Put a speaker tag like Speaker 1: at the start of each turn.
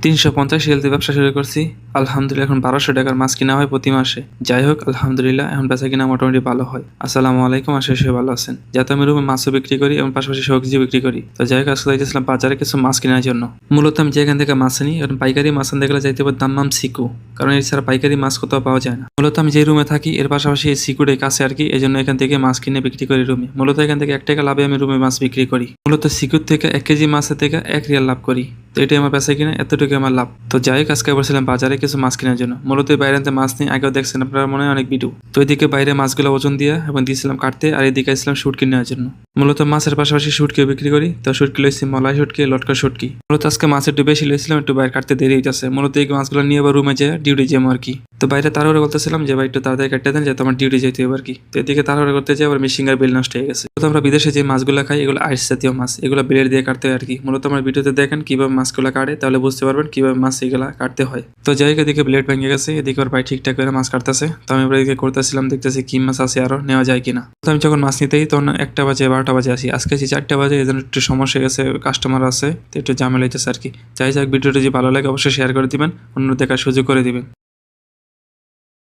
Speaker 1: 350 Real দিয়ে ব্যবসা শুরু করছি। আলহামদুলিল্লাহ এখন 1200 টাকার মাছ কিনা হয় প্রতি মাসে। যাই হোক আলহামদুলিল্লাহ এখন বেচা কিনা মোটামুটি ভালো হয়। আসসালামু আলাইকুম, আশা করি ভালো আছেন। যাতে আমি রুমে মাছও বিক্রি করি এবং পাশাপাশি সবজি বিক্রি করি। তো যাই হোক আজকে যাইতেছিলাম বাজারে কিছু মাছ কেনার জন্য। মূলত আমি যেখান থেকে মাছ নিই এখন পাইকারি মাছ আনতে গেলে যাইতে হবে দাম্মাম সিকু, কারণ এছাড়া পাইকারি মাছ কোথাও পাওয়া যায় না। মূলত আমি যে রুমে থাকি এর পাশাপাশি এই সিকুটাই কাছে আর কি, এই জন্য এখান থেকে মাছ কিনে বিক্রি করি রুমে। মূলত এখান থেকে 1 টাকা লাভে আমি রুমে মাছ বিক্রি করি। মূলত সিকুর থেকে 1 কেজি মাছের থেকে 1 রিয়াল লাভ করি। তো এটাই আমার বেচা কিনা, এতটুকু আমার লাভ। তো যাই হোক আজকে বলছিলাম বাজারে কিছু মাছ কেনার জন্য। মূলত বাইরে আনতে মাছ নিয়ে আগেও দেখছেন আপনারা মনে হয় অনেক ভিডিও। তো এদিকে বাইরে মাছগুলো ওজন দিয়ে এবং দিয়েছিলাম কাটতে, আর এদিকে আসলাম শুটকি নেওয়ার জন্য। মূলত মাছের পাশাপাশি শুটকিও বিক্রি করি। তো শুটকি লইছি মলাই শুটকি, লটকা শুটকি। মূলত আজকে মাছ একটু বেশি লইছিলাম, একটু বাইরে কাটতে দেরি হইতেছে। মূলত এই মাছগুলো নিয়ে আবার রুমে যেয়ে ডিউটি যাবো আর কি। তো বাইরে তাড়াহুড়ো বলতেছিলাম যে ভাই একটু তাড়াতাড়ি কাটতে দেন, যাতে আমার ডিউটি যেতে হবে আর কি। তো এদিকে তাড়াহুড়ো করতে যাই আবার মেশিনের বেল নষ্ট হয়ে গেছে। তো আমরা বিদেশে যে মাছগুলো খাই এগুলো আইস জাতীয় মাছ, এগুলো বেলের দিয়ে কাটতে হয় আর কি। মূলত আমার ভিডিওতে দেখেন কিভাবে মাছগুলো কাটে, তাহলে বুঝতে পারবেন কিভাবে মাছ এগুলা কাটতে হয়। তো যাই হোক এদিকে ব্লেড ভেঙে গেছে, এদিকে ওর ভাই ঠিকঠাক করে মাছ কাটতেছে। তো আমি এবার এদিকে করতেছিলাম, দেখতেছি কি মাছ আছে আরো নেওয়া যায় কিনা। তো আমি যখন মাছ নিতেই তখন 1টা বাজে 12টা বাজে আসি, আজকে 4টা বাজে, এই জন্য একটু সমস্যা হয়ে গেছে, কাস্টমার আছে তো একটু ঝামেলা হইতেছে আর কি। যাই যাক ভিডিওটা যদি ভালো লাগে অবশ্যই শেয়ার করে দিবেন, অন্য দেখার সুযোগ করে দিবেন।